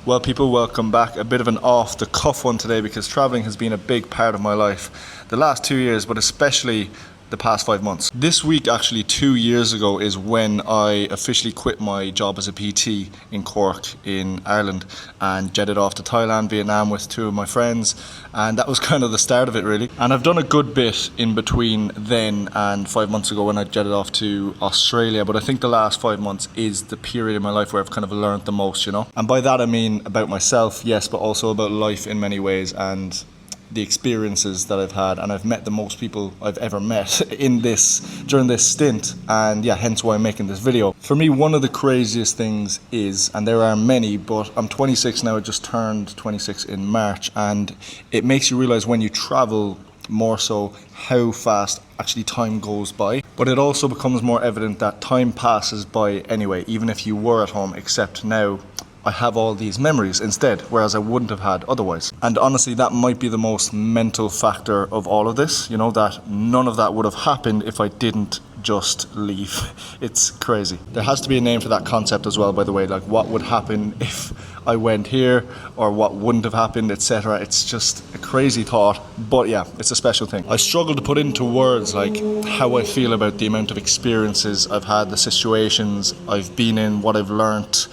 Well, people, welcome back. A bit of an off-the-cuff one today because traveling has been a big part of my life the last 2 years, but especially the past 5 months. This week, actually 2 years ago, is when I officially quit my job as a PT in Cork in Ireland and jetted off to Thailand, Vietnam with two of my friends, and that was kind of the start of it, really. And I've done a good bit in between then and 5 months ago when I jetted off to Australia, but I think the last 5 months is the period in my life where I've kind of learned the most, you know? And by that I mean about myself, yes, but also about life in many ways and the experiences that I've had, and I've met the most people I've ever met during this stint, and yeah, hence why I'm making this video. For me, one of the craziest things is, and there are many, but I'm 26 now, I just turned 26 in March, and it makes you realize when you travel more so how fast actually time goes by. But it also becomes more evident that time passes by anyway, even if you were at home, except now I have all these memories instead, whereas I wouldn't have had otherwise. And honestly, that might be the most mental factor of all of this, you know, that none of that would have happened if I didn't just leave. It's crazy. There has to be a name for that concept as well, by the way, like what would happen if I went here or what wouldn't have happened, etc. It's just a crazy thought, but yeah, it's a special thing. I struggle to put into words like how I feel about the amount of experiences I've had, the situations I've been in, what I've learnt,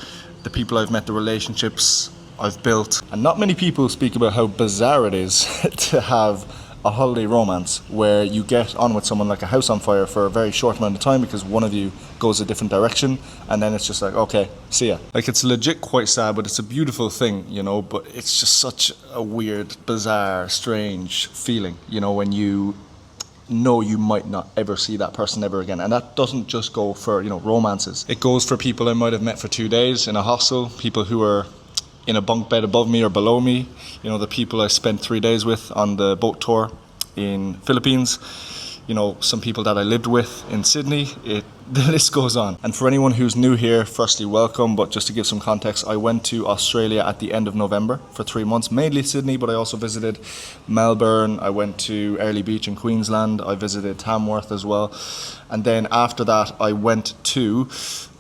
the people I've met, the relationships I've built. And not many people speak about how bizarre it is to have a holiday romance where you get on with someone like a house on fire for a very short amount of time because one of you goes a different direction, and then it's just like, okay, see ya. Like, it's legit quite sad, but it's a beautiful thing, you know, but it's just such a weird, bizarre, strange feeling, you know, when you know you might not ever see that person ever again. And that doesn't just go for, you know, romances. It goes for people I might have met for 2 days in a hostel, people who are in a bunk bed above me or below me, you know, the people I spent 3 days with on the boat tour in Philippines, you know, some people that I lived with in Sydney. The list goes on. And for anyone who's new here, firstly, welcome. But just to give some context, I went to Australia at the end of November for 3 months, mainly Sydney, but I also visited Melbourne. I went to Early Beach in Queensland. I visited Tamworth as well. And then after that, I went to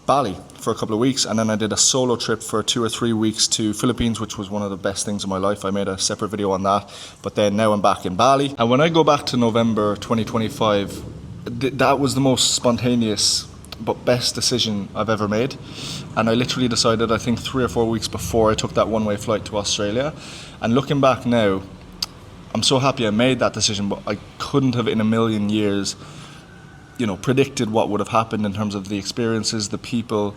Bali for a couple of weeks, and then I did a solo trip for 2 or 3 weeks to Philippines, which was one of the best things in my life. I made a separate video on that, but then now I'm back in Bali. And when I go back to November 2025, that was the most spontaneous but best decision I've ever made. And I literally decided, I think 3 or 4 weeks before I took that one-way flight to Australia. And looking back now, I'm so happy I made that decision, but I couldn't have in a million years, you know, predicted what would have happened in terms of the experiences, the people,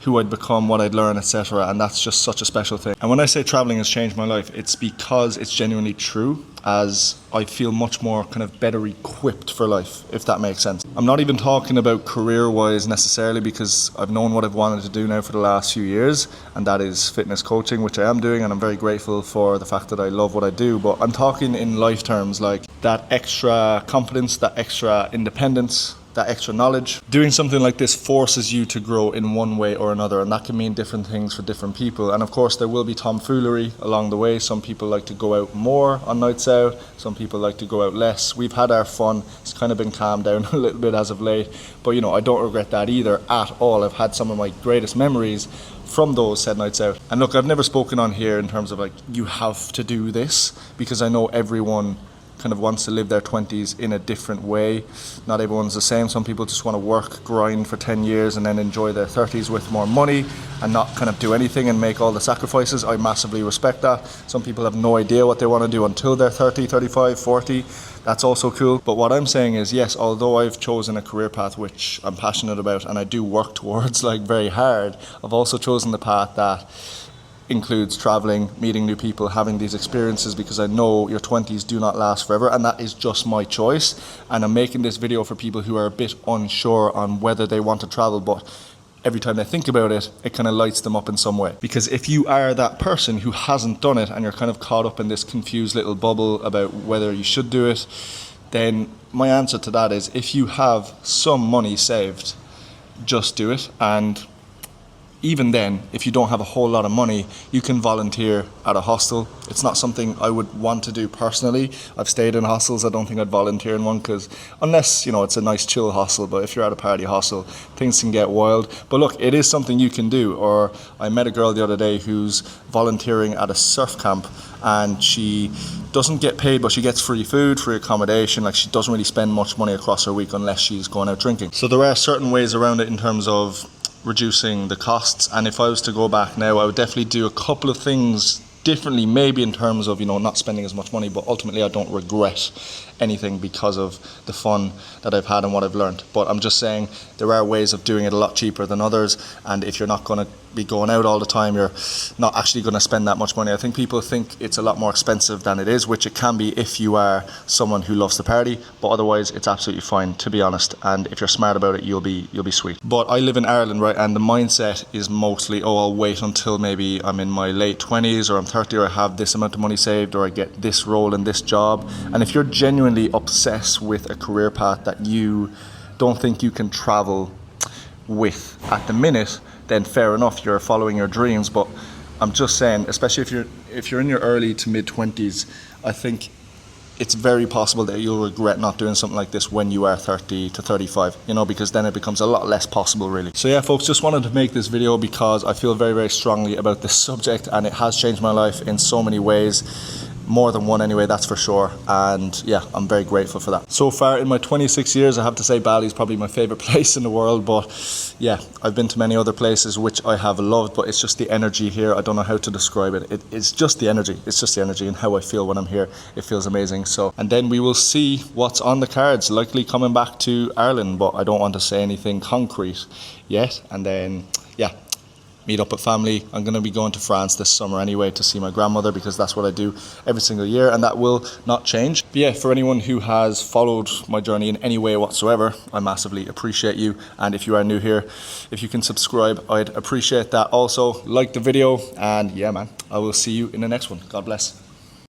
who I'd become, what I'd learn, etc. And that's just such a special thing. And when I say traveling has changed my life, it's because it's genuinely true, as I feel much more kind of better equipped for life, if that makes sense. I'm not even talking about career-wise necessarily, because I've known what I've wanted to do now for the last few years, and that is fitness coaching, which I am doing, and I'm very grateful for the fact that I love what I do. But I'm talking in life terms, like that extra confidence, that extra independence, that extra knowledge. Doing something like this forces you to grow in one way or another, and that can mean different things for different people. And of course there will be tomfoolery along the way. Some people like to go out more on nights out, some people like to go out less. We've had our fun. It's kind of been calmed down a little bit as of late, but you know, I don't regret that either at all. I've had some of my greatest memories from those said nights out. And look, I've never spoken on here in terms of like, you have to do this, because I know everyone kind of wants to live their 20s in a different way. Not everyone's the same. Some people just want to work, grind for 10 years and then enjoy their 30s with more money and not kind of do anything and make all the sacrifices. I massively respect that. Some people have no idea what they want to do until they're 30, 35, 40. That's also cool. But what I'm saying is, yes, although I've chosen a career path which I'm passionate about and I do work towards like very hard, I've also chosen the path that includes traveling, meeting new people, having these experiences, because I know your 20s do not last forever, and that is just my choice. And I'm making this video for people who are a bit unsure on whether they want to travel, but every time they think about it, it kind of lights them up in some way. Because if you are that person who hasn't done it and you're kind of caught up in this confused little bubble about whether you should do it, then my answer to that is, if you have some money saved, just do it. And even then, if you don't have a whole lot of money, you can volunteer at a hostel. It's not something I would want to do personally. I've stayed in hostels. I don't think I'd volunteer in one, because unless, it's a nice chill hostel, but if you're at a party hostel, things can get wild. But look, it is something you can do. Or I met a girl the other day who's volunteering at a surf camp, and she doesn't get paid, but she gets free food, free accommodation. Like, she doesn't really spend much money across her week unless she's going out drinking. So there are certain ways around it in terms of reducing the costs, and if I was to go back now, I would definitely do a couple of things differently, maybe in terms of not spending as much money, but ultimately I don't regret anything because of the fun that I've had and what I've learned. But I'm just saying there are ways of doing it a lot cheaper than others, and if you're not going to be going out all the time, you're not actually going to spend that much money. I think people think it's a lot more expensive than it is, which it can be if you are someone who loves to party, but otherwise it's absolutely fine, to be honest. And if you're smart about it, you'll be sweet. But I live in Ireland, right, and the mindset is mostly, I'll wait until maybe I'm in my late 20s or I'm 30, or I have this amount of money saved, or I get this role in this job. And if you're genuinely obsessed with a career path that you don't think you can travel with at the minute, then fair enough, you're following your dreams. But I'm just saying, especially if you're in your early to mid 20s, I think it's very possible that you'll regret not doing something like this when you are 30 to 35, because then it becomes a lot less possible, really. So yeah, folks, just wanted to make this video because I feel very, very strongly about this subject, and it has changed my life in so many ways. More than one anyway, that's for sure. And yeah, I'm very grateful for that. So far in my 26 years, I have to say Bali is probably my favorite place in the world. But yeah, I've been to many other places which I have loved, but it's just the energy here. I don't know how to describe it. It's just the energy. It's just the energy and how I feel when I'm here. It feels amazing. So, and then we will see what's on the cards, likely coming back to Ireland, but I don't want to say anything concrete yet. And then, yeah, meet up with family. I'm going to be going to France this summer anyway to see my grandmother, because that's what I do every single year, and that will not change. But yeah, for anyone who has followed my journey in any way whatsoever, I massively appreciate you. And if you are new here, if you can subscribe, I'd appreciate that. Also, like the video, and yeah, man, I will see you in the next one. God bless.